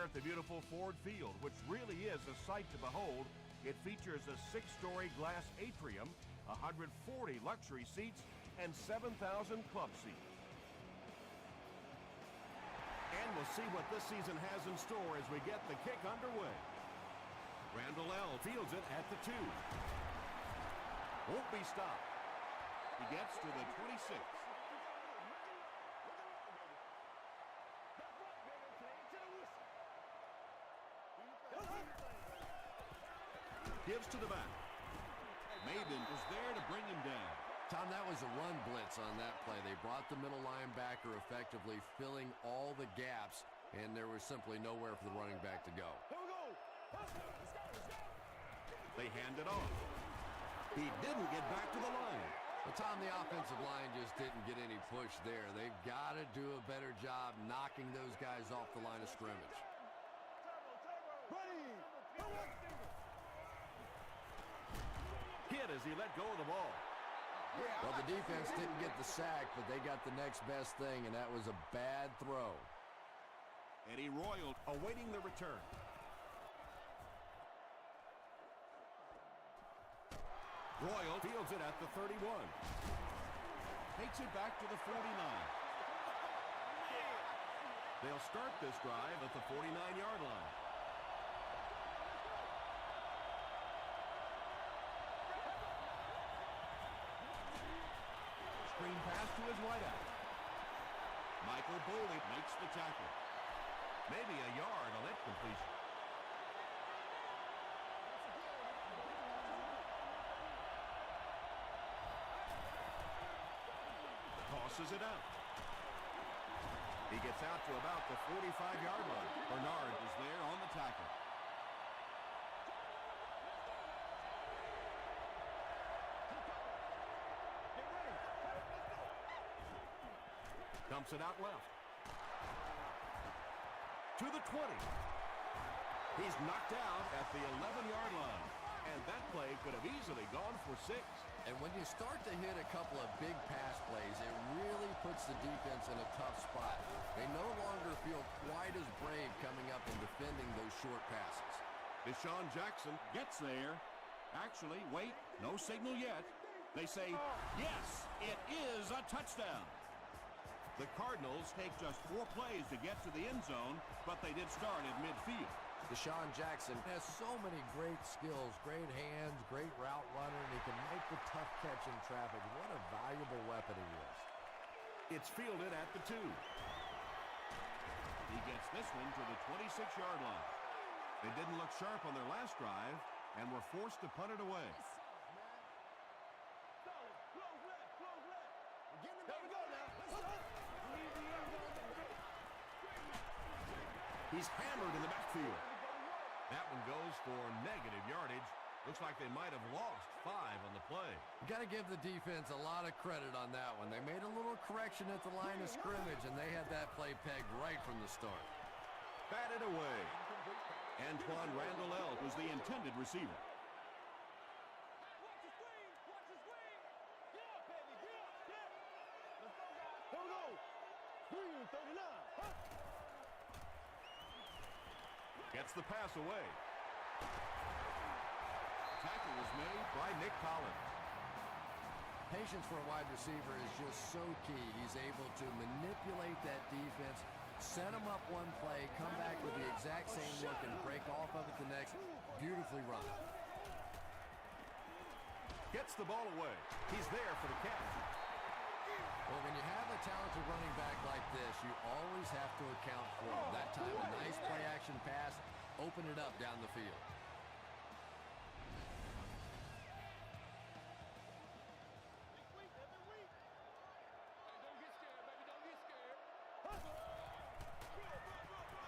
Here at the beautiful Ford Field, which really is a sight to behold, it features a 6-story glass atrium, 140 luxury seats, and 7,000 club seats. And we'll see what this season has in store as we get the kick underway. Randall L. fields it at the 2. Won't be stopped. He gets to the 26. Gives to the back. Maben was there to bring him down. Tom, that was a run blitz on that play. They brought the middle linebacker effectively filling all the gaps, and there was simply nowhere for the running back to go. They hand it off. He didn't get back to the line. Well, Tom, the offensive line just didn't get any push there. They've got to do a better job knocking those guys off the line of scrimmage. Hit as he let go of the ball. Well, the defense didn't get the sack, but they got the next best thing, and that was a bad throw. Eddie Royal awaiting the return. Royal fields it at the 31. Takes it back to the 49. They'll start this drive at the 49-yard line. Screen pass to his wideout. Michael Boley makes the tackle. Maybe a yard on that completion. Tosses it out. He gets out to about the 45-yard line. Bernard is there on the tackle. Dumps it out left. To the 20. He's knocked out at the 11-yard line. And that play could have easily gone for 6. And when you start to hit a couple of big pass plays, it really puts the defense in a tough spot. They no longer feel quite as brave coming up and defending those short passes. Deshaun Jackson gets there. Actually, wait, no signal yet. They say, yes, it is a touchdown. The Cardinals take just 4 plays to get to the end zone, but they did start at midfield. Deshaun Jackson has so many great skills, great hands, great route runner, and he can make the tough catch in traffic. What a valuable weapon he is. It's fielded at the 2. He gets this one to the 26-yard line. They didn't look sharp on their last drive and were forced to punt it away. He's hammered in the backfield. That one goes for negative yardage. Looks like they might have lost 5 on the play. You got to give the defense a lot of credit on that one. They made a little correction at the line of scrimmage, and they had that play pegged right from the start. Batted away. Antoine Randall L. was the intended receiver. Gets the pass away. Tackle was made by Nick Collins. Patience for a wide receiver is just so key. He's able to manipulate that defense, set them up one play, come back with the exact same look, and break off of it the next. Beautifully run. Gets the ball away. He's there for the catch. Well, when you have a talented running back like this, you always have to account for him. That time, a nice play-action pass, open it up down the field.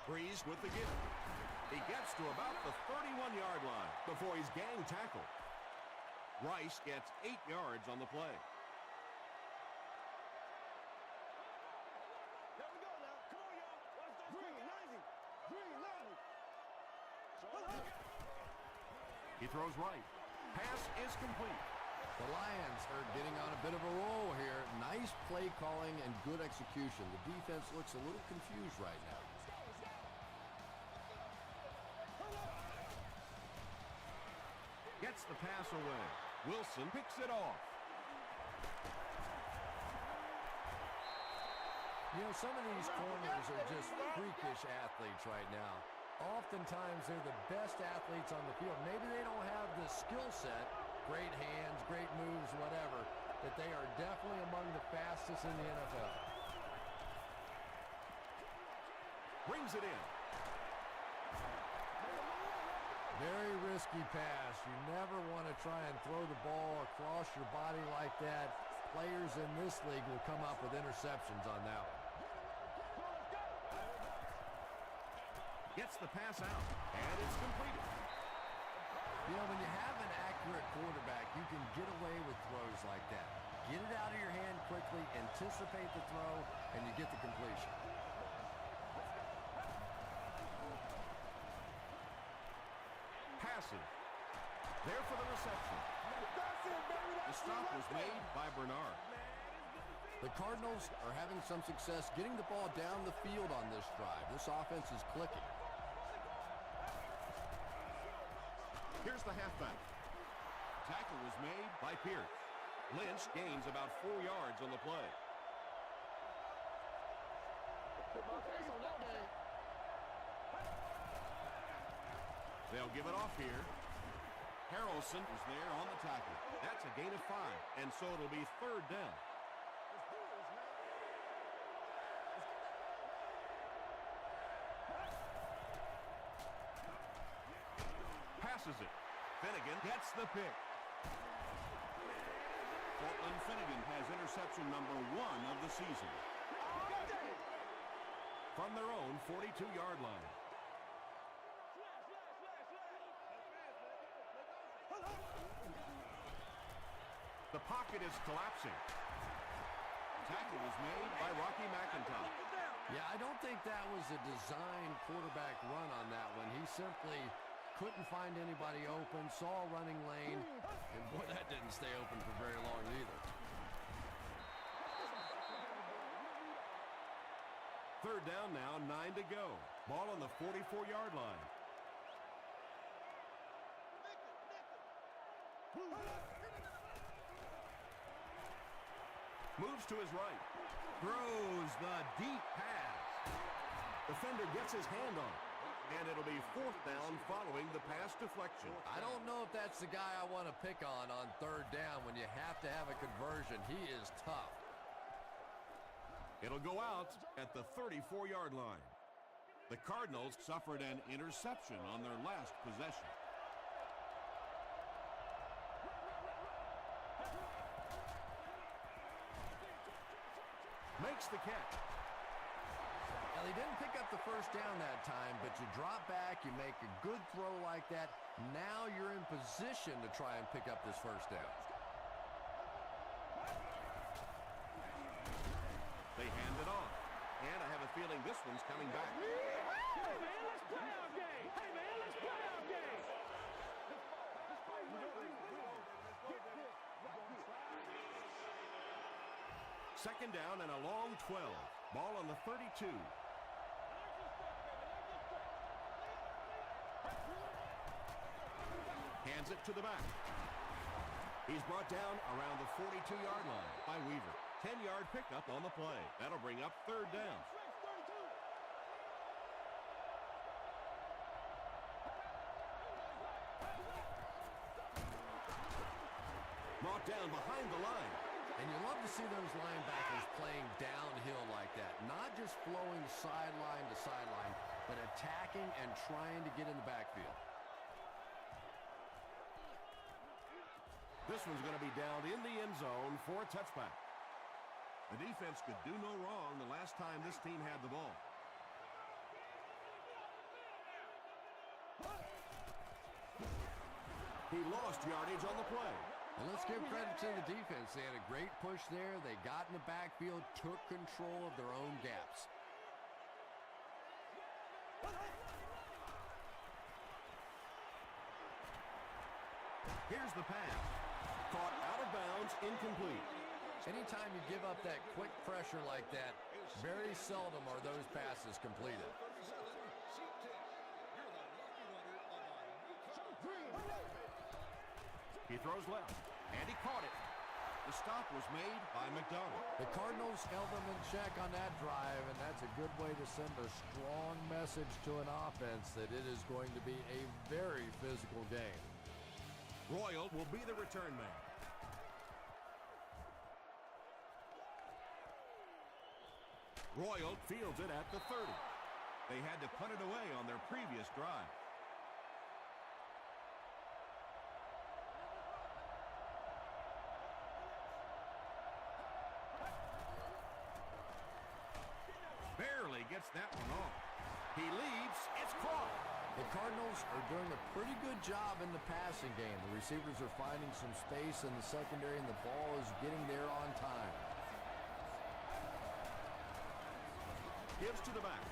Breeze with the give. He gets to about the 31-yard line before he's gang tackled. Rice gets 8 yards on the play. He throws right. Pass is complete. The Lions are getting on a bit of a roll here. Nice play calling and good execution. The defense looks a little confused right now. Gets the pass away. Wilson picks it off. You know, some of these corners are just freakish athletes right now. Oftentimes, they're the best athletes on the field. Maybe they don't have the skill set, great hands, great moves, whatever, but they are definitely among the fastest in the NFL. Brings it in. Very risky pass. You never want to try and throw the ball across your body like that. Players in this league will come up with interceptions on that one. Gets the pass out, and it's completed. You know, when you have an accurate quarterback, you can get away with throws like that. Get it out of your hand quickly, anticipate the throw, and you get the completion. Passing. There for the reception. The stop was made by Bernard. The Cardinals are having some success getting the ball down the field on this drive. This offense is clicking. Here's the halfback. Tackle was made by Pierce. Lynch gains about 4 yards on the play. They'll give it off here. Harrelson is there on the tackle. That's a gain of 5, and so it'll be 3rd down. Passes it. Finnegan gets the pick. Portland Finnegan has interception number 1 of the season. From their own 42-yard line. The pocket is collapsing. Tackle was made by Rocky McIntyre. Yeah, I don't think that was a designed quarterback run on that one. He simply couldn't find anybody open, saw a running lane, and boy, that didn't stay open for very long either. 3rd down now, 9 to go. Ball on the 44-yard line. Moves to his right. Throws the deep pass. Defender gets his hand on it. And it'll be 4th down following the pass deflection. I don't know if that's the guy I want to pick on 3rd down when you have to have a conversion. He is tough. It'll go out at the 34-yard line. The Cardinals suffered an interception on their last possession. Makes the catch. Now, they didn't pick up the 1st down that time, but you drop back, you make a good throw like that. Now you're in position to try and pick up this 1st down. They hand it off. And I have a feeling this one's coming back. Hey, man, let's play our game. Hey, man, let's play our game. 2nd down and a long 12. Ball on the 32. Hands it to the back. He's brought down around the 42-yard line by Weaver. 10-yard pickup on the play. That'll bring up 3rd down. Brought down behind the line. And you love to see those linebackers playing downhill like that. Not just flowing sideline to sideline, but attacking and trying to get in the backfield. This one's going to be down in the end zone for a touchback. The defense could do no wrong the last time this team had the ball. He lost yardage on the play. And let's give credit to the defense. They had a great push there. They got in the backfield, took control of their own gaps. Here's the pass. Caught out of bounds, incomplete. Anytime you give up that quick pressure like that, very seldom are those passes completed. He throws left, and he caught it. The stop was made by McDonald. The Cardinals held them in check on that drive, and that's a good way to send a strong message to an offense that it is going to be a very physical game. Royal will be the return man. Royal fields it at the 30. They had to punt it away on their previous drive. Barely gets that one off. He leaves. It's caught. The Cardinals are doing a pretty good job in the passing game. The receivers are finding some space in the secondary, and the ball is getting there on time. Gives to the back.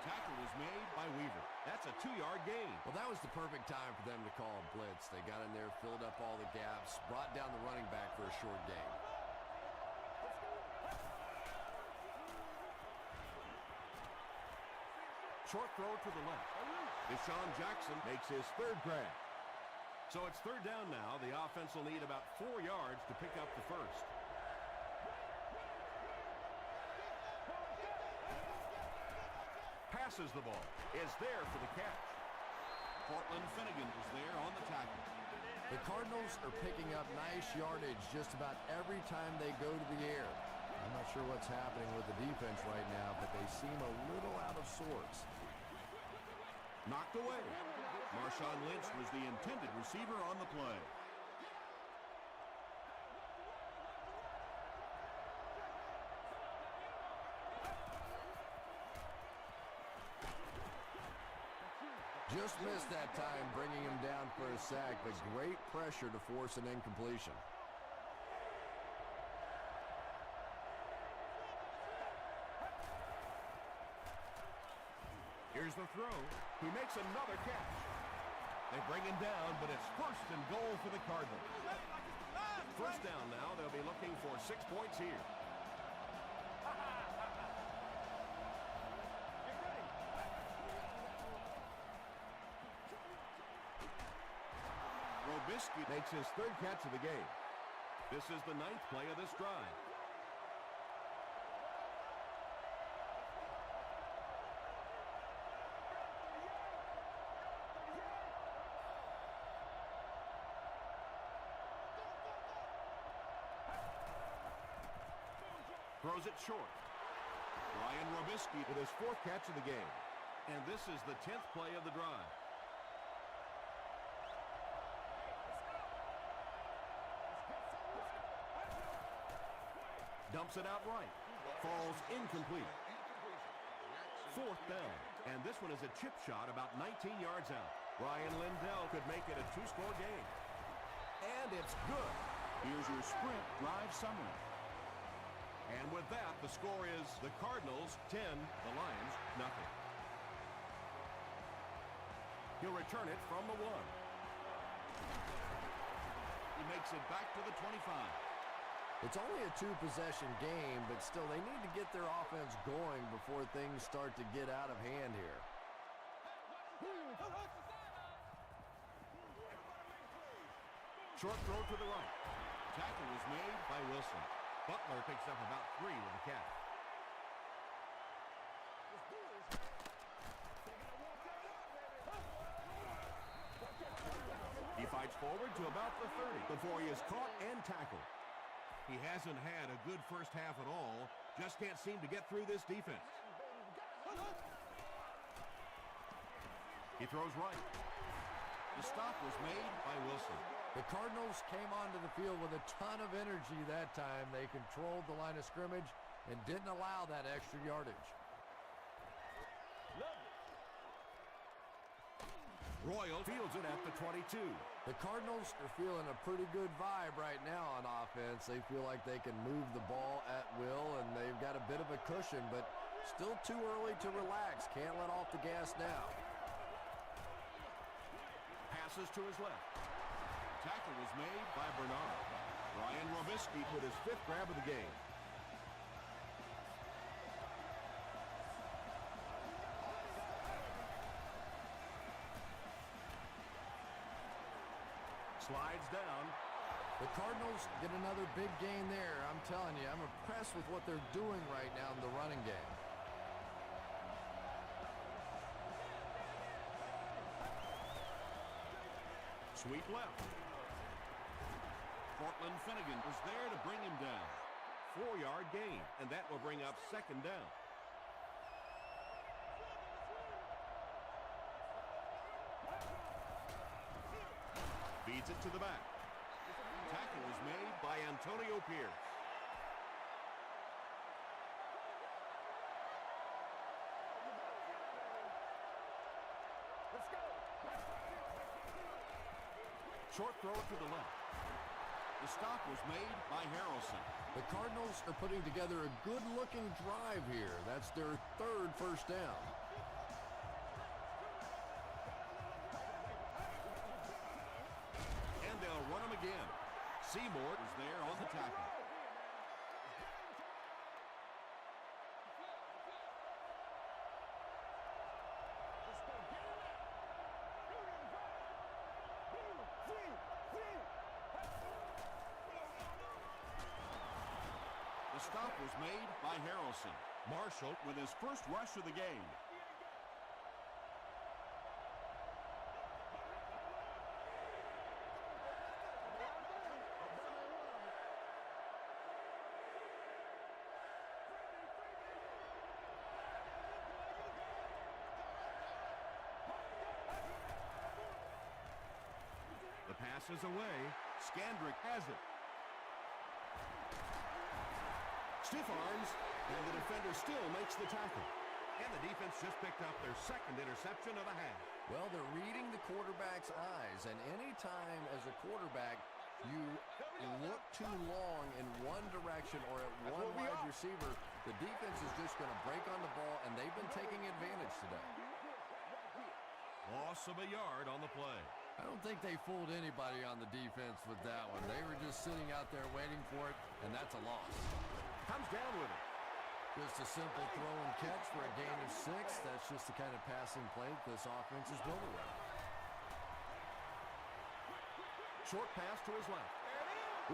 Tackle was made by Weaver. That's a 2-yard gain. Well, that was the perfect time for them to call a blitz. They got in there, filled up all the gaps, brought down the running back for a short gain. Short throw to the left. Deshaun Jackson makes his third grab. So it's third down now. The offense will need about 4 yards to pick up the first. Passes the ball. Is there for the catch. Cortland Finnegan is there on the tackle. The Cardinals are picking up nice yardage just about every time they go to the air. I'm not sure what's happening with the defense right now, but they seem a little out of sorts. Knocked away. Marshawn Lynch was the intended receiver on the play. Just missed that time, bringing him down for a sack, but great pressure to force an incompletion. Here's the throw. He makes another catch. They bring him down, but it's first and goal for the Cardinals. First down now. They'll be looking for 6 points here. Robisky makes his third catch of the game. This is the 9th play of this drive. Throws it short. Ryan Robisky with his 4th catch of the game. And this is the 10th play of the drive. Dumps it out right. Falls incomplete. 4th down. And this one is a chip shot about 19 yards out. Ryan Lindell could make it a 2-score game. And it's good. Here's your sprint drive summary. And with that, the score is the Cardinals 10, the Lions nothing. He'll return it from the 1. He makes it back to the 25. It's only a 2-possession game, but still they need to get their offense going before things start to get out of hand here. Short throw to the right. Tackle was made by Wilson. Butler picks up about 3 with the catch. He fights forward to about the 30 before he is caught and tackled. He hasn't had a good first half at all. Just can't seem to get through this defense. He throws right. The stop was made by Wilson. The Cardinals came onto the field with a ton of energy that time. They controlled the line of scrimmage and didn't allow that extra yardage. Royal fields it at the 22. The Cardinals are feeling a pretty good vibe right now on offense. They feel like they can move the ball at will, and they've got a bit of a cushion, but still too early to relax. Can't let off the gas now. Passes to his left. Tackle was made by Bernard. Ryan Robisky with his 5th grab of the game. Slides down. The Cardinals get another big gain there. I'm telling you, I'm impressed with what they're doing right now in the running game. Sweep left. Cortland Finnegan is there to bring him down. 4-yard gain, and that will bring up second down. Feeds it to the back. Tackle is made by Antonio Pierce. Let's go. Short throw to the left. The stop was made by Harrelson. The Cardinals are putting together a good-looking drive here. That's their third first down. And they'll run him again. Seymour is there on the tackle. The stop was made by Harrelson. Marshall with his first rush of the game. The pass is away. Skandrick has it. Stiff arms, and the defender still makes the tackle. And the defense just picked up their second interception of the half. Well, they're reading the quarterback's eyes, and any time as a quarterback you look too long in one direction or at one wide receiver, the defense is just going to break on the ball, and they've been taking advantage today. Loss of a yard on the play. I don't think they fooled anybody on the defense with that one. They were just sitting out there waiting for it, and that's a loss. Comes down with it. Just a simple throw and catch for a gain of 6. That's just the kind of passing play this offense is built around. Short pass to his left.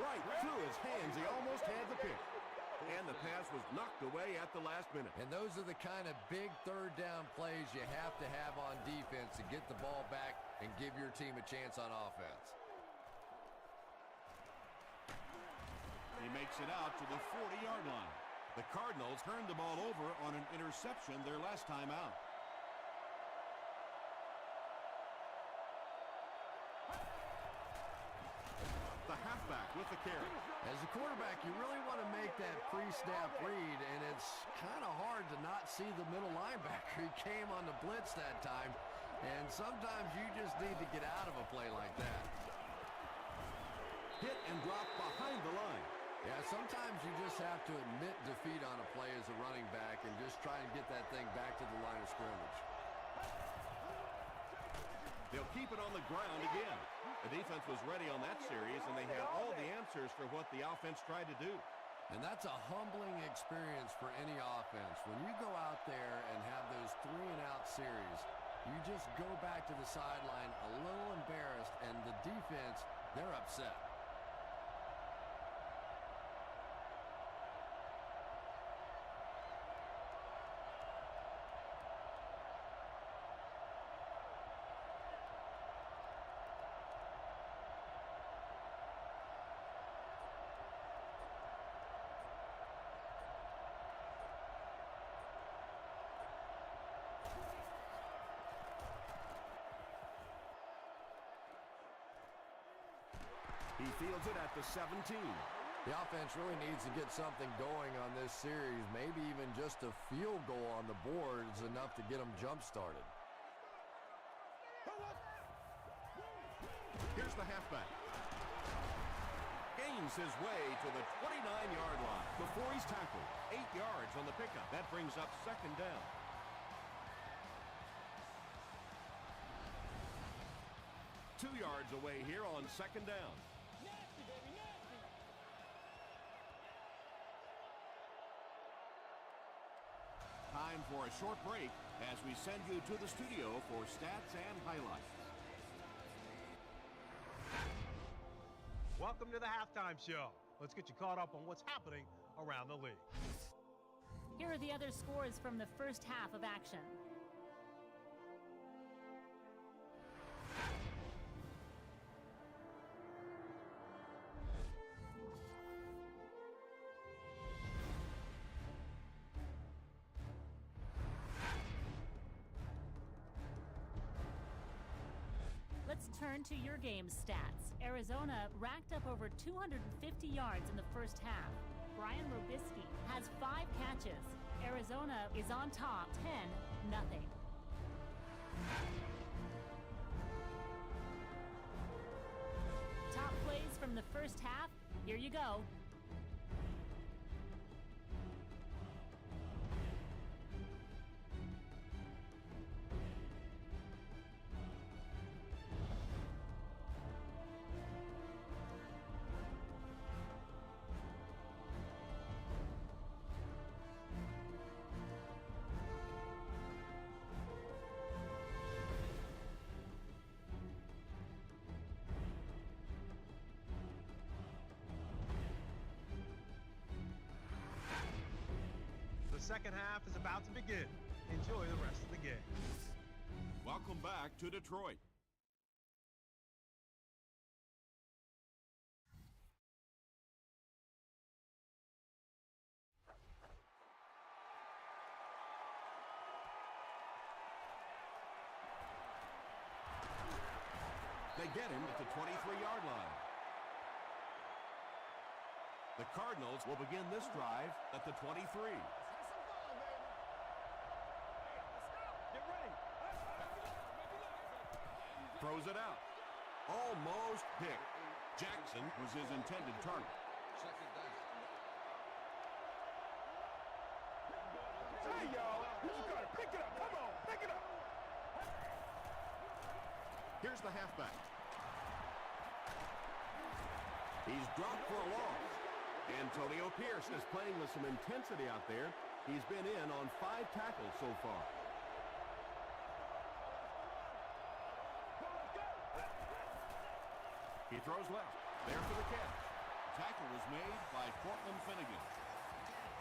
Right through his hands. He almost had the pick. And the pass was knocked away at the last minute. And those are the kind of big third down plays you have to have on defense to get the ball back and give your team a chance on offense. He makes it out to the 40-yard line. The Cardinals turned the ball over on an interception their last time out. The halfback with the carry. As a quarterback, you really want to make that pre-snap read, and it's kind of hard to not see the middle linebacker. He came on the blitz that time, and sometimes you just need to get out of a play like that. Hit and drop behind the line. Yeah, sometimes you just have to admit defeat on a play as a running back and just try and get that thing back to the line of scrimmage. They'll keep it on the ground again. The defense was ready on that series, and they had all the answers for what the offense tried to do. And that's a humbling experience for any offense. When you go out there and have those 3-and-out series, you just go back to the sideline a little embarrassed, and the defense, they're upset. He fields it at the 17. The offense really needs to get something going on this series. Maybe even just a field goal on the board is enough to get them jump-started. Here's the halfback. Gains his way to the 29-yard line before he's tackled. 8 yards on the pickup. That brings up second down. Two yards away here on second down. Time for a short break as we send you to the studio for stats and highlights. Welcome to the halftime show. Let's get you caught up on what's happening around the league. Here are the other scores from the first half of action. Let's turn to your game's stats. Arizona racked up over 250 yards in the first half. Brian Robisky has 5 catches. Arizona is on top 10-0. Top plays from the first half. Here you go. The second half is about to begin. Enjoy the rest of the game. Welcome back to Detroit. They get him at the 23-yard line. The Cardinals will begin this drive at the 23. Throws it out. Almost picked. Jackson was his intended target. Hey, y'all. You got it. Pick it up. Come on. Pick it up. Here's the halfback. He's dropped for a loss. Antonio Pierce is playing with some intensity out there. He's been in on 5 tackles so far. He throws left. There for the catch. Tackle was made by Cortland Finnegan.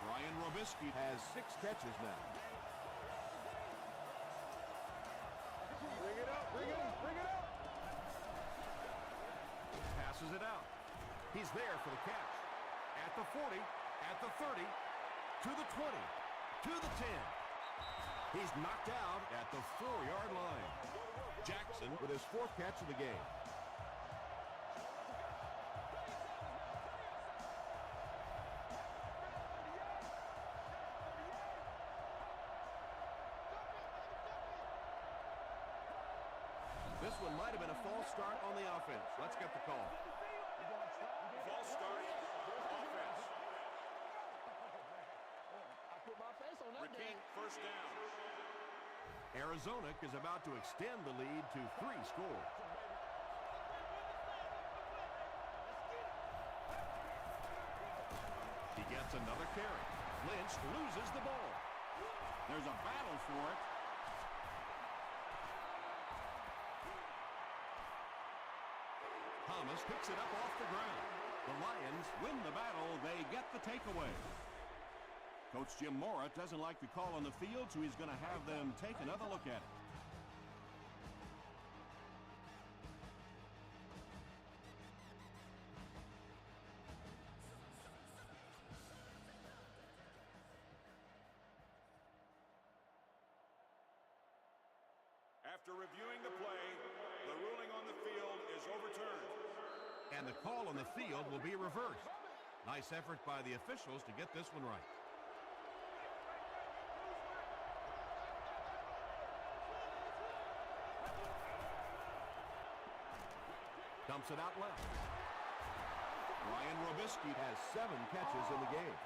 Brian Robisky has 6 catches now. Bring it up. Bring it up. Bring it up. Passes it out. He's there for the catch. At the 40, at the 30, to the 20, to the 10. He's knocked out at the 4-yard line. Jackson with his 4th catch of the game. This one might have been a false start on the offense. Let's get the call. False start, offense. Repeat, first down. Arizona is about to extend the lead to 3 scores. He gets another carry. Lynch loses the ball. There's a battle for it. Thomas picks it up off the ground. The Lions win the battle. They get the takeaway. Coach Jim Mora doesn't like the call on the field, so he's going to have them take another look at it. After reviewing the play, the ruling on the field is overturned. And the call on the field will be reversed. Nice effort by the officials to get this one right. Dumps it out left. Brian Robisky has 7 catches in the game.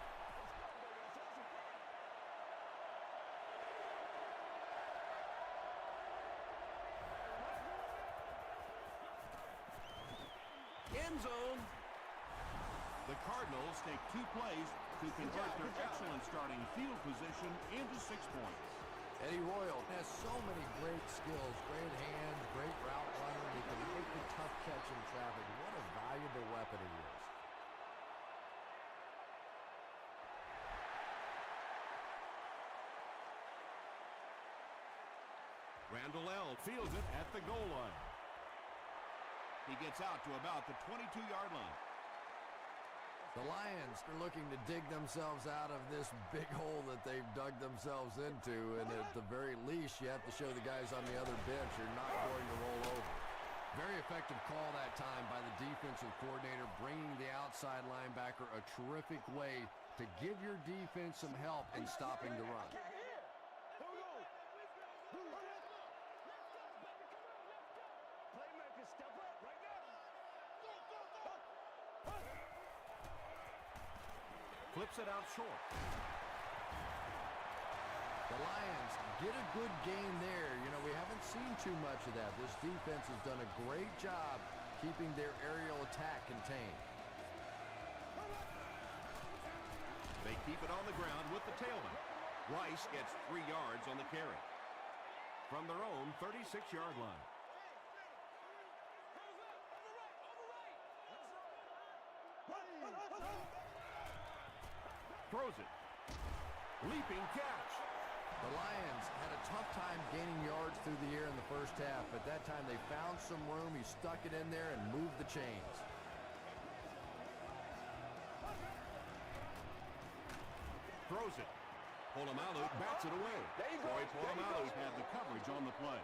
End zone. The Cardinals take 2 plays to convert their excellent starting field position into 6 points. Eddie Royal has so many great skills, great hands, great route runner, and he can make the tough catch in traffic. What a valuable weapon he is. Randall L. fields it at the goal line. He gets out to about the 22-yard line. The Lions are looking to dig themselves out of this big hole that they've dug themselves into, and at the very least, you have to show the guys on the other bench you're not going to roll over. Very effective call that time by the defensive coordinator, bringing the outside linebacker a terrific way to give your defense some help in stopping the run. Flips it out short. The Lions get a good gain there. You know, we haven't seen too much of that. This defense has done a great job keeping their aerial attack contained. They keep it on the ground with the tailback. Rice gets 3 yards on the carry. From their own 36-yard line. Throws it. Leaping catch. The Lions had a tough time gaining yards through the air in the first half, but that time they found some room. He stuck it in there and moved the chains. Throws it. Polamalu bats it away. Troy Polamalu had the coverage on the play.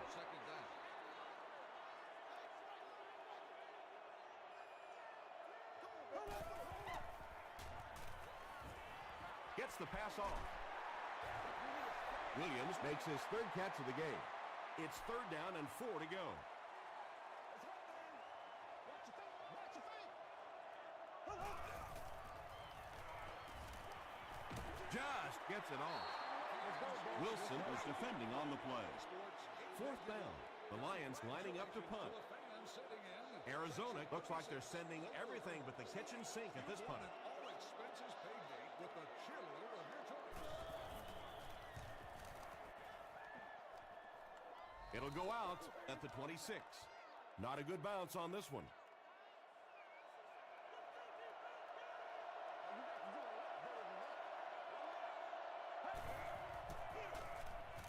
Gets the pass off. Williams makes his 3rd catch of the game. It's 3rd down and 4 to go. Just gets it off. Wilson is defending on the play. 4th down. The Lions lining up to punt. Arizona looks like they're sending everything but the kitchen sink at this punt. It'll go out at the 26. Not a good bounce on this one.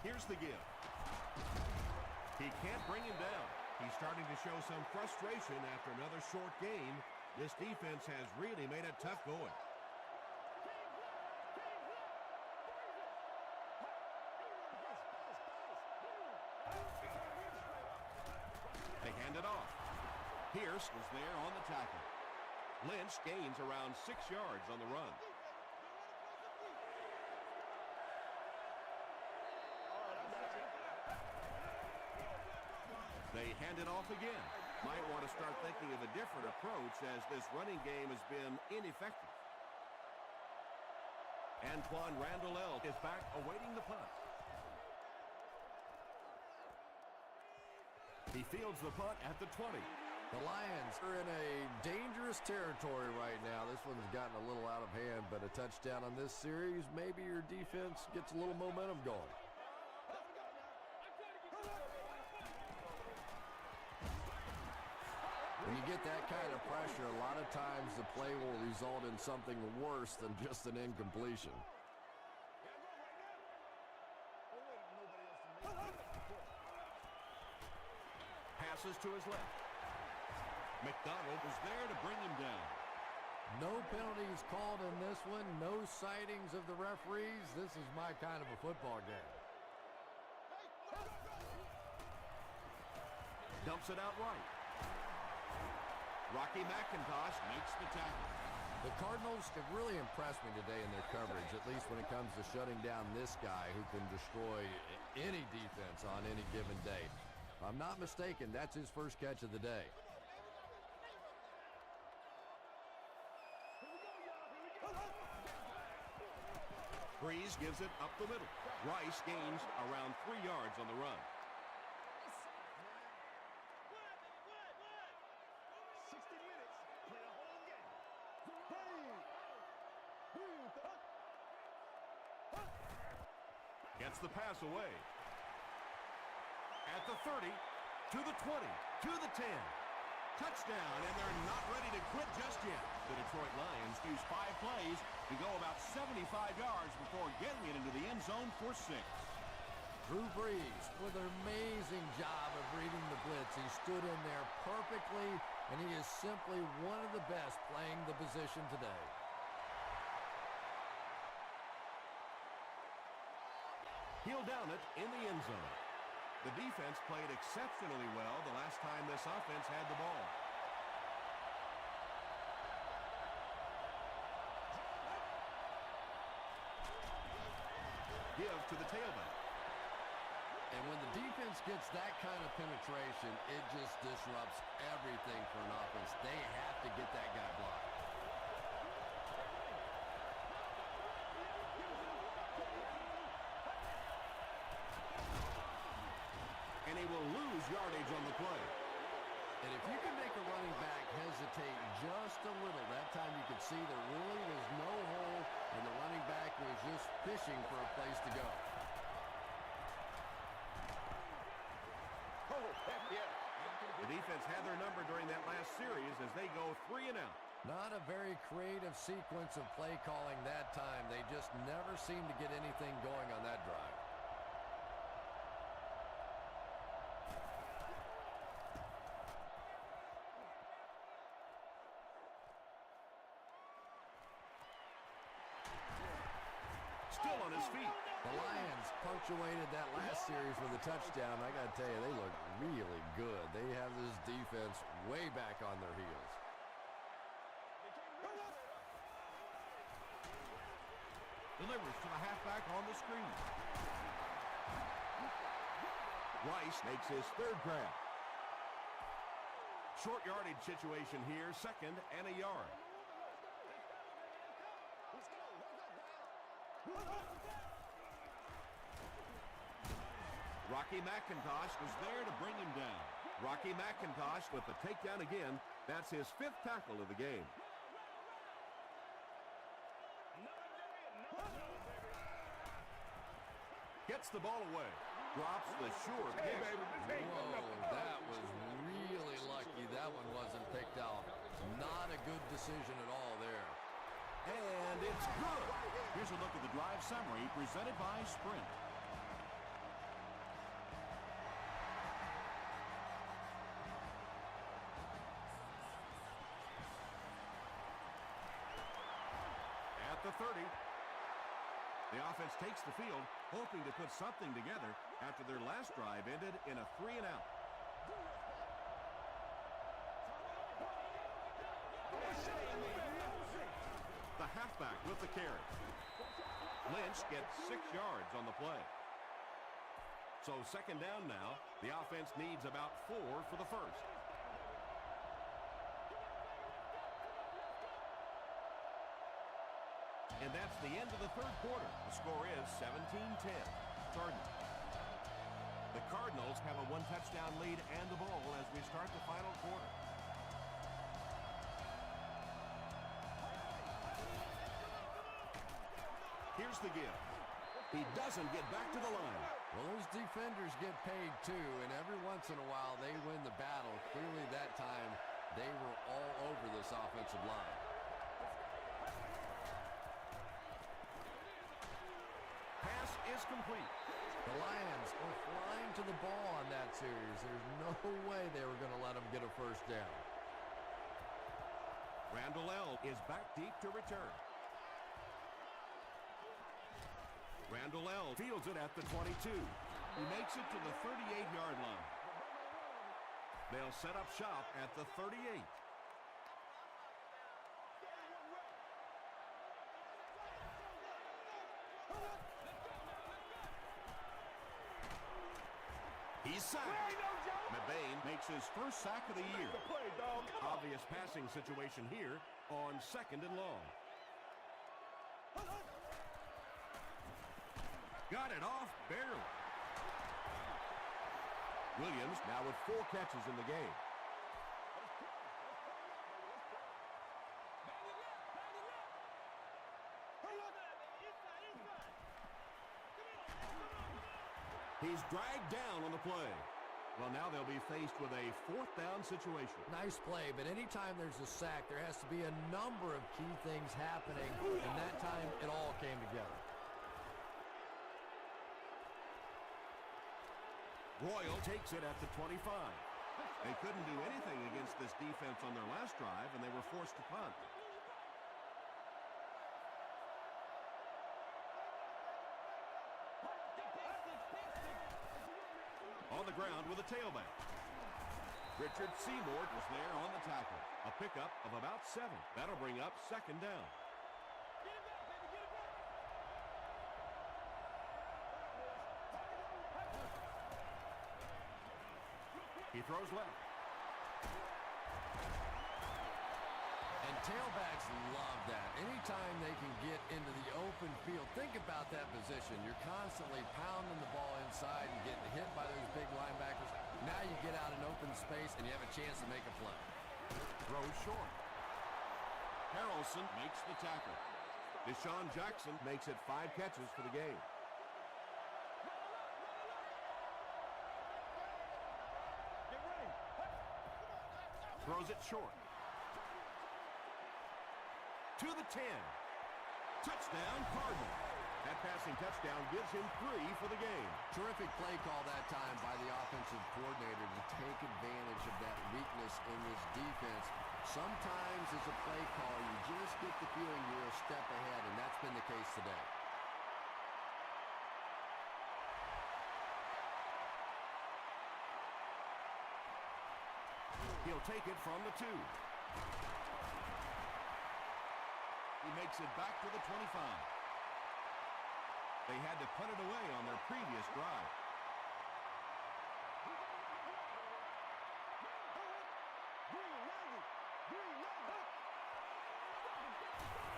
Here's the give. He can't bring him down. He's starting to show some frustration after another short game. This defense has really made it tough going. They hand it off. Pierce is there on the tackle. Lynch gains around 6 yards on the run. They hand it off again. Might want to start thinking of a different approach as this running game has been ineffective. Antoine Randall L. is back awaiting the punt. He fields the punt at the 20. The Lions are in a dangerous territory right now. This one's gotten a little out of hand, but a touchdown on this series, maybe your defense gets a little momentum going. When you get that kind of pressure, a lot of times the play will result in something worse than just an incompletion. Passes to his left. McDonald is there to bring him down. No penalties called in this one. No sightings of the referees. This is my kind of a football game. Dumps it out right. Rocky McIntosh makes the tackle. The Cardinals have really impressed me today in their coverage, at least when it comes to shutting down this guy who can destroy any defense on any given day. If I'm not mistaken, that's his first catch of the day. Breeze gives it up the middle. Rice gains around 3 yards on the run. Gets the pass away. At the 30, to the 20, to the 10. Touchdown, and they're not ready to quit just yet. The Detroit Lions use 5 plays to go about 75 yards before getting it into the end zone for 6. Drew Brees with an amazing job of reading the blitz. He stood in there perfectly, and he is simply one of the best playing the position today. He'll down it in the end zone. The defense played exceptionally well the last time this offense had the ball. Give to the tailback. And when the defense gets that kind of penetration, it just disrupts everything for an offense. They have to get that guy blocked. And he will lose yardage on the play. And if you can make a running back hesitate just a little, that time you could see there really was no hole, and the running back was just fishing for a place to go. Oh, heck yeah. The defense had their number during that last series as they go 3 and out. Not a very creative sequence of play calling that time. They just never seemed to get anything going on that drive. Still on his feet. The Lions punctuated that last series with a touchdown. I got to tell you, they look really good. They have this defense way back on their heels. Delivers to the halfback on the screen. Rice makes his 3rd grab. Short yardage situation here, 2nd and a yard. Rocky McIntosh was there to bring him down. Rocky McIntosh with the takedown again. That's his 5th tackle of the game. Gets the ball away. Drops the sure pick. Whoa, that was really lucky. That one wasn't picked out. Not a good decision at all there. And it's good. Here's a look at the drive summary presented by Sprint. At the 30. The offense takes the field, hoping to put something together after their last drive ended in a 3 and out. The halfback with the carry. Lynch gets 6 yards on the play. So 2nd down now. The offense needs about 4 for the first. And that's the end of the 3rd quarter. The score is 17-10. Cardinals. The Cardinals have a 1-touchdown lead and the ball as we start the final quarter. Here's the give. He doesn't get back to the line. Well, those defenders get paid too, and every once in a while they win the battle. Clearly that time they were all over this offensive line. Pass is complete. The Lions are flying to the ball on that series. There's no way they were going to let them get a first down. Randall L. is back deep to return. Randall L. fields it at the 22. He makes it to the 38-yard line. They'll set up shop at the 38. He's sacked. Mebane makes his first sack of the year. Obvious passing situation here on 2nd and long. Got it off barely. Williams now with 4 catches in the game. He's dragged down on the play. Well, now they'll be faced with a fourth down situation. Nice play, but anytime there's a sack, there has to be a number of key things happening, and that time it all came together. Royal takes it at the 25. They couldn't do anything against this defense on their last drive, and they were forced to punt. On the ground with a tailback. Richard Seymour was there on the tackle. A pickup of about 7. That'll bring up second down. He throws left. And tailbacks love that. Anytime they can get into the open field, think about that position. You're constantly pounding the ball inside and getting hit by those big linebackers. Now you get out in open space and you have a chance to make a play. Throws short. Harrelson makes the tackle. Deshaun Jackson makes it 5 catches for the game. Throws it short. To the 10. Touchdown, Cardinals. That passing touchdown gives him 3 for the game. Terrific play call that time by the offensive coordinator to take advantage of that weakness in this defense. Sometimes as a play call, you just get the feeling you're a step ahead, and that's been the case today. He'll take it from the 2. He makes it back to the 25. They had to punt it away on their previous drive.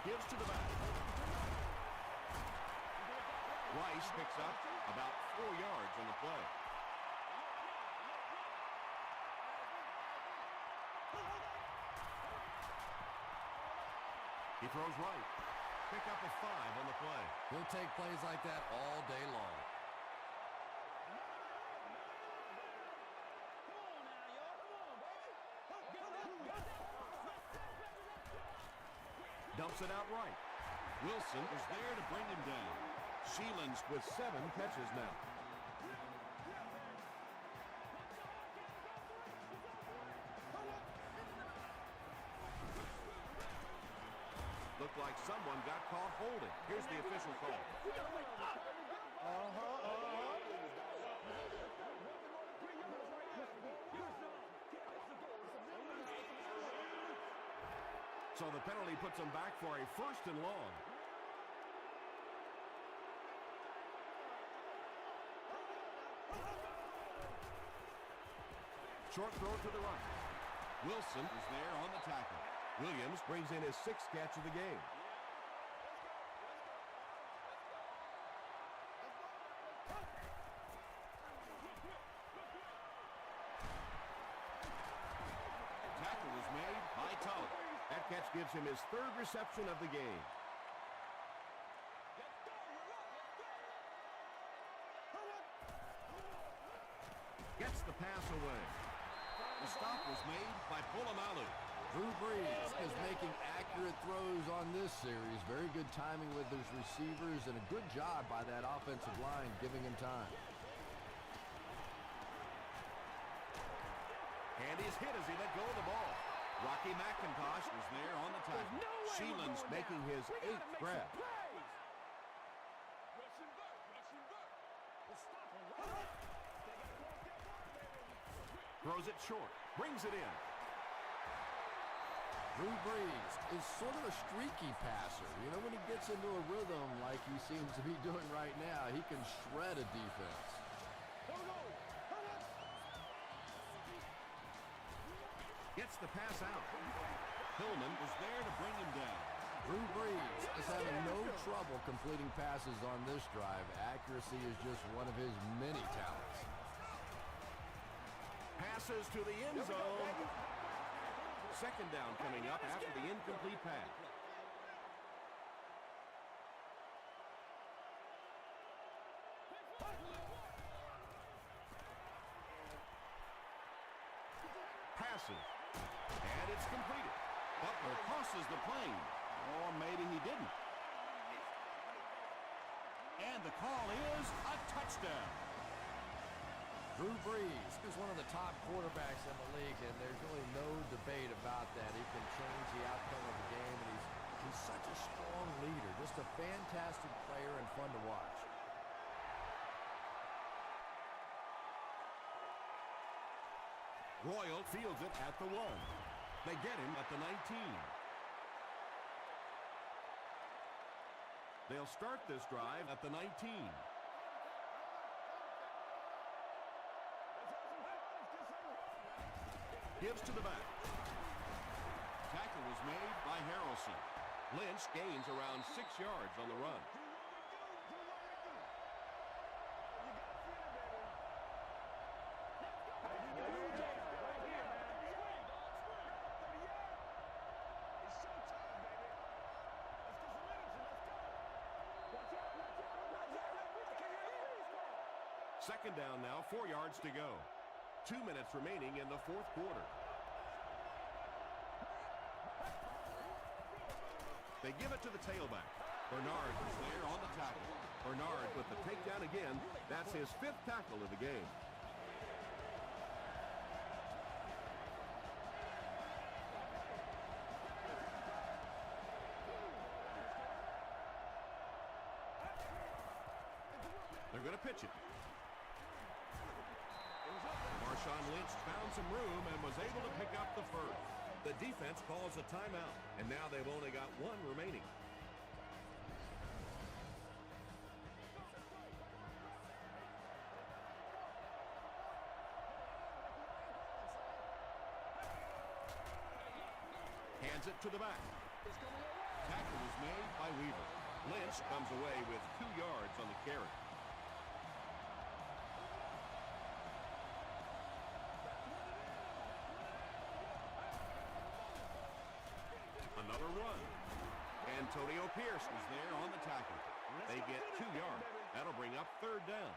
Gives to the back. Rice picks up about 4 yards on the play. He throws right. Pick up a 5 on the play. He'll take plays like that all day long. Dumps it out right. Wilson is there to bring him down. Sheelan's with 7 catches now. Looked like someone got caught holding. Here's the official call. So the penalty puts them back for a 1st and long. Short throw to the right. Wilson is there on the tackle. Williams brings in his 6th catch of the game. Tackle is made by Tulloch. That catch gives him his 3rd reception of the game. Gets the pass away. The stop was made by Polamalu. Drew Brees is making accurate throws on this series. Very good timing with his receivers and a good job by that offensive line giving him time. And he's hit as he let go of the ball. Rocky McIntosh is there on the tackle. Sheelan's making his 8th grab. Throws it short. Brings it in. Drew Brees is sort of a streaky passer. You know, when he gets into a rhythm like he seems to be doing right now, he can shred a defense. Gets the pass out. Hillman is there to bring him down. Drew Brees is having no trouble completing passes on this drive. Accuracy is just one of his many talents. Passes to the end zone. 2nd down coming up after the incomplete pass. passes. And it's completed. Butler crosses the plane. Or maybe he didn't. And the call is a touchdown. Drew Brees is one of the top quarterbacks in the league, and there's really no debate about that. He can change the outcome of the game, and he's such a strong leader. Just a fantastic player and fun to watch. Royal fields it at the 1. They get him at the 19. They'll start this drive at the 19. Gives to the back. Tackle was made by Harrelson. Lynch gains around 6 yards on the run. Second down now, 4 yards to go. 2 minutes remaining in the fourth quarter. They give it to the tailback. Bernard is there on the tackle. Bernard with the takedown again. That's his 5th tackle of the game. They're going to pitch it. Marshawn Lynch found some room and was able to pick up the first. The defense calls a timeout, and now they've only got 1 remaining. Hands it to the back. Tackle is made by Weaver. Lynch comes away with 2 yards on the carry. Another run. Antonio Pierce is there on the tackle. They get 2 yards. That'll bring up 3rd down.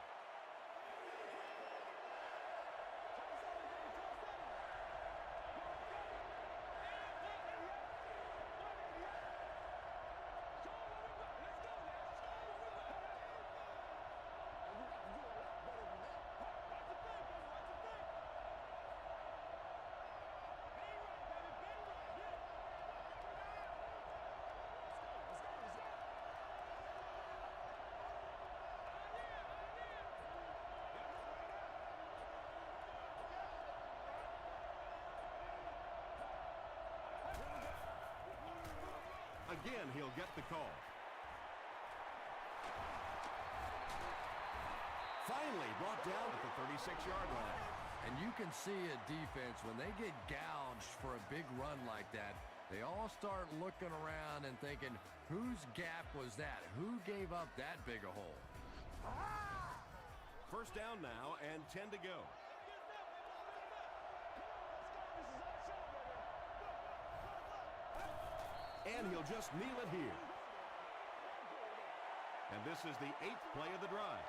Again, he'll get the call. Finally brought down at the 36-yard line. And you can see a defense, when they get gouged for a big run like that, they all start looking around and thinking, whose gap was that? Who gave up that big a hole? First down now and 10 to go. And he'll just kneel it here. And this is the 8th play of the drive.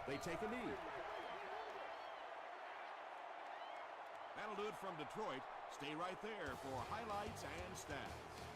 They take a knee. That'll do it from Detroit. Stay right there for highlights and stats.